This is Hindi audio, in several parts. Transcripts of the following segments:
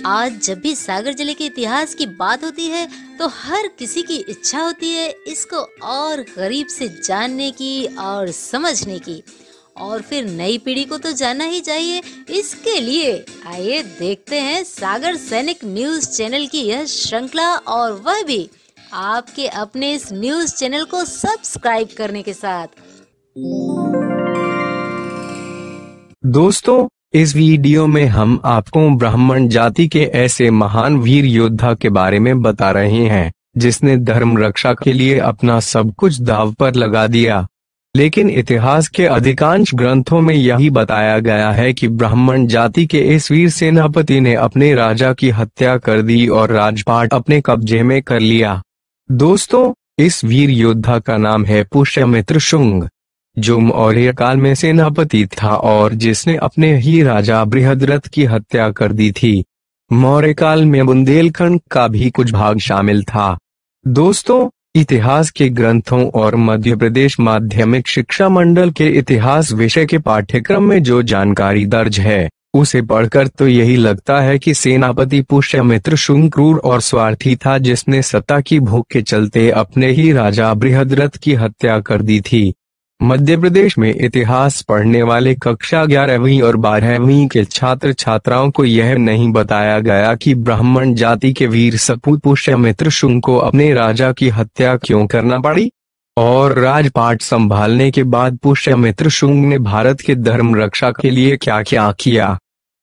आज जब भी सागर जिले के इतिहास की बात होती है तो हर किसी की इच्छा होती है इसको और करीब से जानने की और समझने की, और फिर नई पीढ़ी को तो जानना ही चाहिए। इसके लिए आइए देखते हैं सागर सैनिक न्यूज चैनल की यह श्रृंखला, और वह भी आपके अपने इस न्यूज चैनल को सब्सक्राइब करने के साथ। दोस्तों, इस वीडियो में हम आपको ब्राह्मण जाति के ऐसे महान वीर योद्धा के बारे में बता रहे हैं जिसने धर्म रक्षा के लिए अपना सब कुछ दांव पर लगा दिया। लेकिन इतिहास के अधिकांश ग्रंथों में यही बताया गया है कि ब्राह्मण जाति के इस वीर सेनापति ने अपने राजा की हत्या कर दी और राजपाट अपने कब्जे में कर लिया। दोस्तों, इस वीर योद्धा का नाम है पुष्यमित्र शुंग, जो मौर्य काल में सेनापति था और जिसने अपने ही राजा बृहद्रथ की हत्या कर दी थी। मौर्य काल में बुंदेलखंड का भी कुछ भाग शामिल था। दोस्तों, इतिहास के ग्रंथों और मध्य प्रदेश माध्यमिक शिक्षा मंडल के इतिहास विषय के पाठ्यक्रम में जो जानकारी दर्ज है उसे पढ़कर तो यही लगता है कि सेनापति पुष्यमित्र शुंग क्रूर और स्वार्थी था, जिसने सत्ता की भूख के चलते अपने ही राजा बृहद्रथ की हत्या कर दी थी। मध्य प्रदेश में इतिहास पढ़ने वाले कक्षा 11वीं और 12वीं के छात्र छात्राओं को यह नहीं बताया गया कि ब्राह्मण जाति के वीर सपूत पुष्यमित्र शुंग को अपने राजा की हत्या क्यों करना पड़ी, और राजपाट संभालने के बाद पुष्यमित्र शुंग ने भारत के धर्म रक्षा के लिए क्या क्या किया।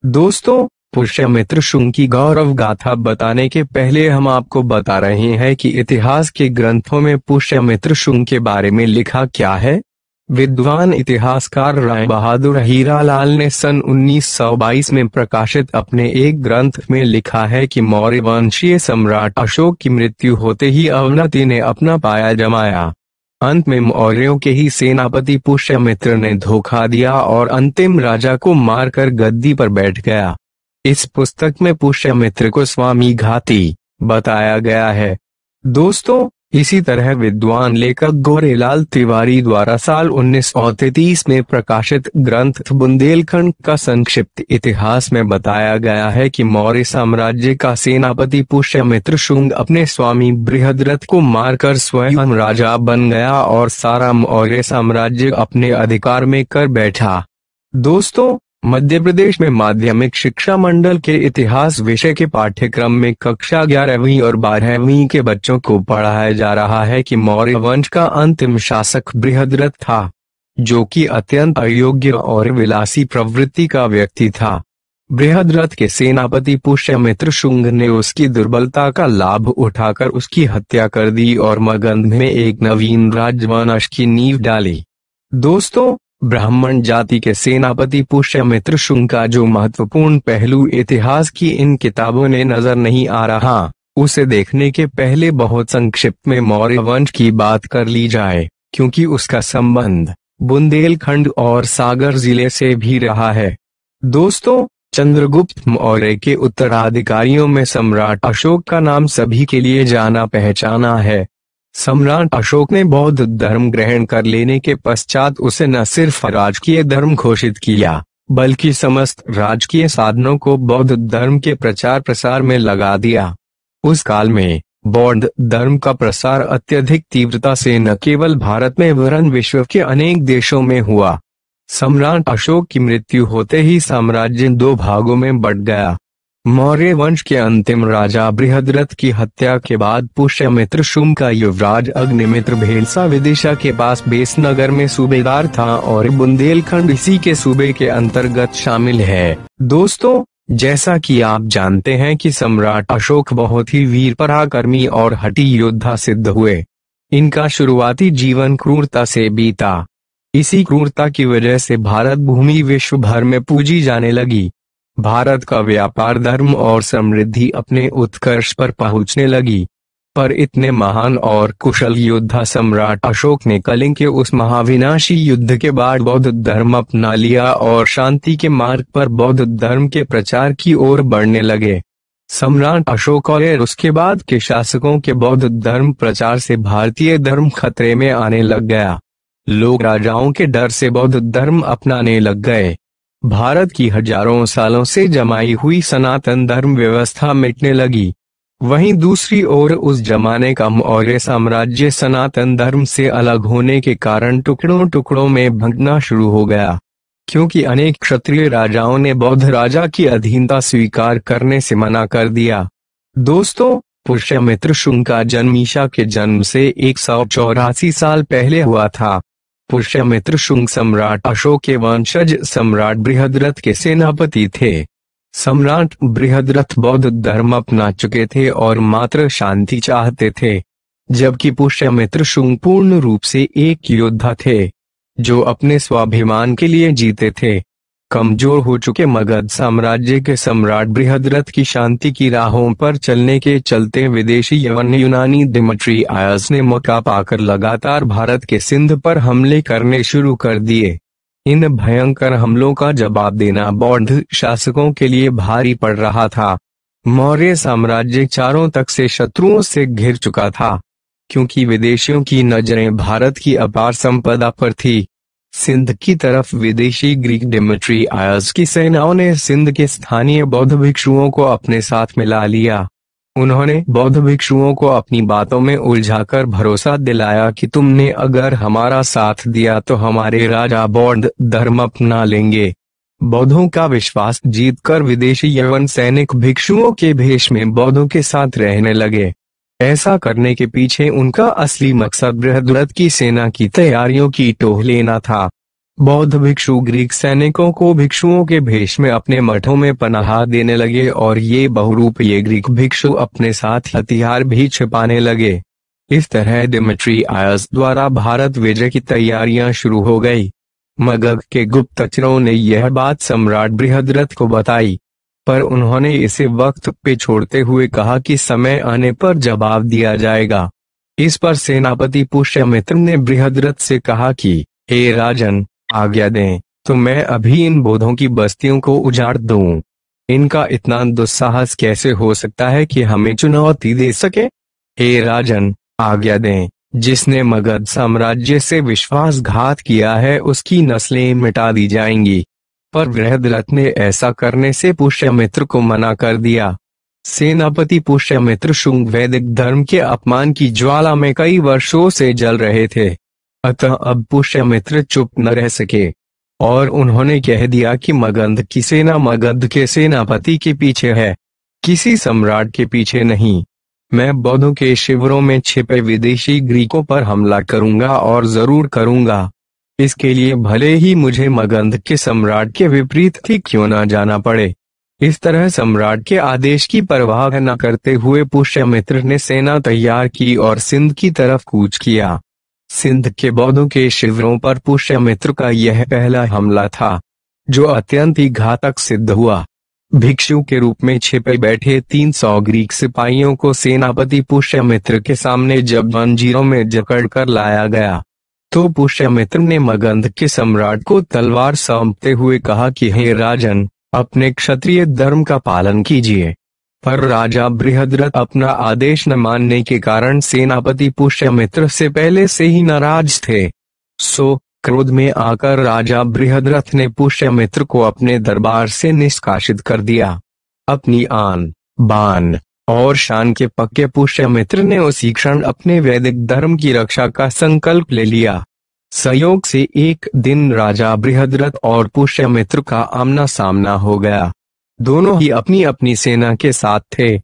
दोस्तों, पुष्यमित्र शुंग की गौरव गाथा बताने के पहले हम आपको बता रहे हैं कि इतिहास के ग्रंथों में पुष्यमित्र शुंग के बारे में लिखा क्या है। विद्वान इतिहासकार राय बहादुर हीरालाल ने सन 1922 में प्रकाशित अपने एक ग्रंथ में लिखा है कि मौर्य वंशीय सम्राट अशोक की मृत्यु होते ही अवनति ने अपना पाया जमाया। अंत में मौर्यों के ही सेनापति पुष्यमित्र ने धोखा दिया और अंतिम राजा को मारकर गद्दी पर बैठ गया। इस पुस्तक में पुष्यमित्र को स्वामी घाती बताया गया है। दोस्तों, इसी तरह विद्वान लेखक गोरेलाल तिवारी द्वारा साल 1933 में प्रकाशित ग्रंथ बुंदेलखंड का संक्षिप्त इतिहास में बताया गया है कि मौर्य साम्राज्य का सेनापति पुष्यमित्र शुंग अपने स्वामी बृहद्रथ को मारकर स्वयं राजा बन गया और सारा मौर्य साम्राज्य अपने अधिकार में कर बैठा। दोस्तों, मध्य प्रदेश में माध्यमिक शिक्षा मंडल के इतिहास विषय के पाठ्यक्रम में कक्षा 11वीं और 12वीं के बच्चों को पढ़ाया जा रहा है कि मौर्य वंश का अंतिम शासक बृहद्रथ था, जो कि अत्यंत अयोग्य और विलासी प्रवृत्ति का व्यक्ति था। बृहद्रथ के सेनापति पुष्यमित्र शुंग ने उसकी दुर्बलता का लाभ उठाकर उसकी हत्या कर दी और मगध में एक नवीन राजवंश की नींव डाली। दोस्तों, ब्राह्मण जाति के सेनापति पुष्यमित्र शुंग का जो महत्वपूर्ण पहलू इतिहास की इन किताबों ने नजर नहीं आ रहा, उसे देखने के पहले बहुत संक्षिप्त में मौर्य वंश की बात कर ली जाए, क्योंकि उसका संबंध बुंदेलखंड और सागर जिले से भी रहा है। दोस्तों, चंद्रगुप्त मौर्य के उत्तराधिकारियों में सम्राट अशोक का नाम सभी के लिए जाना पहचाना है। सम्राट अशोक ने बौद्ध धर्म ग्रहण कर लेने के पश्चात उसे न सिर्फ राजकीय धर्म घोषित किया, बल्कि समस्त राजकीय साधनों को बौद्ध धर्म के प्रचार प्रसार में लगा दिया। उस काल में बौद्ध धर्म का प्रसार अत्यधिक तीव्रता से न केवल भारत में वरन विश्व के अनेक देशों में हुआ। सम्राट अशोक की मृत्यु होते ही साम्राज्य दो भागों में बंट गया। मौर्य वंश के अंतिम राजा बृहद्रथ की हत्या के बाद पुष्यमित्र शुंग का युवराज अग्निमित्र भेलसा विदिशा के पास बेसनगर में सूबेदार था और बुंदेलखंड इसी के सूबे के अंतर्गत शामिल है। दोस्तों, जैसा कि आप जानते हैं कि सम्राट अशोक बहुत ही वीर पराक्रमी और हठी योद्धा सिद्ध हुए। इनका शुरुआती जीवन क्रूरता से बीता। इसी क्रूरता की वजह से भारत भूमि विश्व भर में पूजी जाने लगी। भारत का व्यापार, धर्म और समृद्धि अपने उत्कर्ष पर पहुंचने लगी। पर इतने महान और कुशल योद्धा सम्राट अशोक ने कलिंग के उस महाविनाशी युद्ध के बाद बौद्ध धर्म अपना लिया और शांति के मार्ग पर बौद्ध धर्म के प्रचार की ओर बढ़ने लगे। सम्राट अशोक और उसके बाद के शासकों के बौद्ध धर्म प्रचार से भारतीय धर्म खतरे में आने लग गया। लोग राजाओं के डर से बौद्ध धर्म अपनाने लग गए। भारत की हजारों सालों से जमाई हुई सनातन धर्म व्यवस्था मिटने लगी। वहीं दूसरी ओर उस जमाने का मौर्य साम्राज्य सनातन धर्म से अलग होने के कारण टुकड़ों टुकड़ों में भंगना शुरू हो गया, क्योंकि अनेक क्षत्रिय राजाओं ने बौद्ध राजा की अधीनता स्वीकार करने से मना कर दिया। दोस्तों, पुष्यमित्र शुंग का जन्म ईसा के जन्म से 184 साल पहले हुआ था। पुष्यमित्र शुंग सम्राट अशोक के वंशज सम्राट बृहद्रथ के सेनापति थे। सम्राट बृहद्रथ बौद्ध धर्म अपना चुके थे और मात्र शांति चाहते थे, जबकि पुष्यमित्र शुंग पूर्ण रूप से एक योद्धा थे जो अपने स्वाभिमान के लिए जीते थे। कमजोर हो चुके मगध साम्राज्य के सम्राट बृहद्रथ की शांति की राहों पर चलने के चलते विदेशी यवन यूनानी डेमेट्रियस ने मौका पाकर लगातार भारत के सिंध पर हमले करने शुरू कर दिए। इन भयंकर हमलों का जवाब देना बौद्ध शासकों के लिए भारी पड़ रहा था। मौर्य साम्राज्य चारों तक से शत्रुओं से घिर चुका था, क्योंकि विदेशियों की नजरें भारत की अपार संपदा पर थी। सिंध की तरफ विदेशी ग्रीक डेमेट्रियस की सेनाओं ने सिंध के स्थानीय बौद्ध भिक्षुओं को अपने साथ मिला लिया। उन्होंने बौद्ध भिक्षुओं को अपनी बातों में उलझाकर भरोसा दिलाया कि तुमने अगर हमारा साथ दिया तो हमारे राजा बौद्ध धर्म अपना लेंगे। बौद्धों का विश्वास जीतकर विदेशी यवन सैनिक भिक्षुओं के भेष में बौद्धों के साथ रहने लगे। ऐसा करने के पीछे उनका असली मकसद बृहद्रथ की सेना की तैयारियों की टोह लेना था। बौद्ध भिक्षु ग्रीक सैनिकों को भिक्षुओं के भेष में अपने मठों में पनाह देने लगे और ये बहुरूपीय ग्रीक भिक्षु अपने साथ हथियार भी छिपाने लगे। इस तरह डेमेट्रियस द्वारा भारत विजय की तैयारियां शुरू हो गई। मगध के गुप्तचरों ने यह बात सम्राट बृहद्रथ को बताई, पर उन्होंने इसे वक्त पे छोड़ते हुए कहा कि समय आने पर जवाब दिया जाएगा। इस पर सेनापति पुष्यमित्र ने बृहद्रथ से कहा कि हे राजन, आज्ञा दें तो मैं अभी इन बौद्धों की बस्तियों को उजाड़ दूं। इनका इतना दुस्साहस कैसे हो सकता है कि हमें चुनौती दे सके? हे राजन, आज्ञा दें, जिसने मगध साम्राज्य से विश्वासघात किया है उसकी नस्लें मिटा दी जाएंगी। पर बृहद्रथ ने ऐसा करने से पुष्यमित्र को मना कर दिया। सेनापति पुष्यमित्र शुंग वैदिक धर्म के अपमान की ज्वाला में कई वर्षों से जल रहे थे, अतः अब पुष्यमित्र चुप न रह सके और उन्होंने कह दिया कि मगध की सेना मगध के सेनापति के पीछे है, किसी सम्राट के पीछे नहीं। मैं बौद्धों के शिविरों में छिपे विदेशी ग्रीकों पर हमला करूंगा और जरूर करूंगा। इसके लिए भले ही मुझे मगध के सम्राट के विपरीत ही क्यों न जाना पड़े। इस तरह सम्राट के आदेश की परवाह न करते हुए पुष्यमित्र ने सेना तैयार की और सिंध की तरफ कूच किया। सिंध के बौद्धों के शिविरों पर पुष्यमित्र का यह पहला हमला था, जो अत्यंत ही घातक सिद्ध हुआ। भिक्षु के रूप में छिपे बैठे 300 ग्रीक सिपाहियों को सेनापति पुष्यमित्र के सामने जब जंजीरों में जकड़कर लाया गया, तो पुष्यमित्र ने मगध के सम्राट को तलवार सौंपते हुए कहा कि हे राजन, अपने क्षत्रिय धर्म का पालन कीजिए। पर राजा बृहद्रथ अपना आदेश न मानने के कारण सेनापति पुष्यमित्र से पहले से ही नाराज थे। सो क्रोध में आकर राजा बृहद्रथ ने पुष्यमित्र को अपने दरबार से निष्कासित कर दिया। अपनी आन बान और शान के पक्के पुष्यमित्र ने उसी क्षण अपने वैदिक धर्म की रक्षा का संकल्प ले लिया। संयोग से एक दिन राजा बृहद्रथ और पुष्यमित्र का आमना सामना हो गया। दोनों ही अपनी अपनी सेना के साथ थे।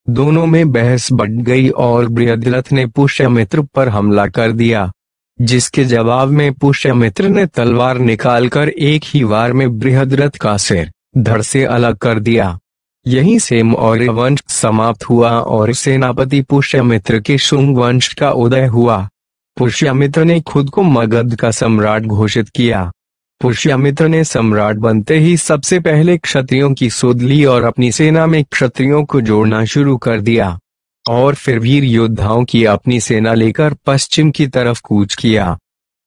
दोनों में बहस बढ़ गई और बृहद्रथ ने पुष्यमित्र पर हमला कर दिया, जिसके जवाब में पुष्यमित्र ने तलवार निकालकर एक ही वार में बृहद्रथ का सिर धड़ से अलग कर दिया। यहीं से मौर्य वंश समाप्त हुआ और सेनापति पुष्यमित्र के शुंग वंश का उदय हुआ। पुष्यमित्र ने खुद को मगध का सम्राट घोषित किया। पुष्यमित्र ने सम्राट बनते ही सबसे पहले क्षत्रियों की सुध ली और अपनी सेना में क्षत्रियों को जोड़ना शुरू कर दिया, और फिर वीर योद्धाओं की अपनी सेना लेकर पश्चिम की तरफ कूच किया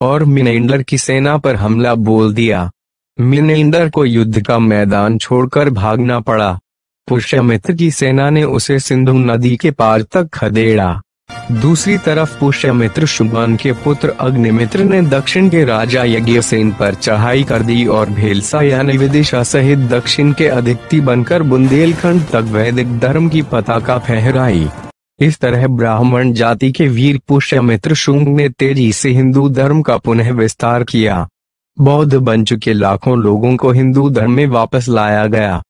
और मिनेंडर की सेना पर हमला बोल दिया। मिनेंडर को युद्ध का मैदान छोड़कर भागना पड़ा। पुष्यमित्र की सेना ने उसे सिंधु नदी के पार तक खदेड़ा। दूसरी तरफ पुष्यमित्र शुंगन के पुत्र अग्निमित्र ने दक्षिण के राजा यज्ञसेन पर चढ़ाई कर दी और भेलसा यानी विदिशा सहित दक्षिण के अधिपति बनकर बुंदेलखंड तक वैदिक धर्म की पताका फहराई। इस तरह ब्राह्मण जाति के वीर पुष्यमित्र शुंग ने तेजी से हिंदू धर्म का पुनः विस्तार किया। बौद्ध बन चुके लाखों लोगों को हिंदू धर्म में वापस लाया गया।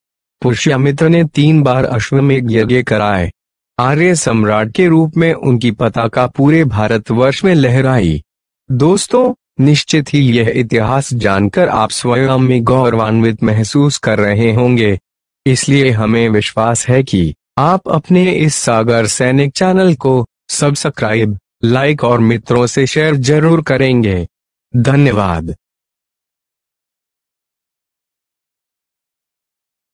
पुष्यमित्र ने 3 बार अश्वमेध यज्ञ कराए। आर्य सम्राट के रूप में उनकी पताका पूरे भारतवर्ष में लहराई। दोस्तों, निश्चित ही यह इतिहास जानकर आप स्वयं में गौरवान्वित महसूस कर रहे होंगे। इसलिए हमें विश्वास है कि आप अपने इस सागर सैनिक चैनल को सब्सक्राइब, लाइक और मित्रों से शेयर जरूर करेंगे। धन्यवाद।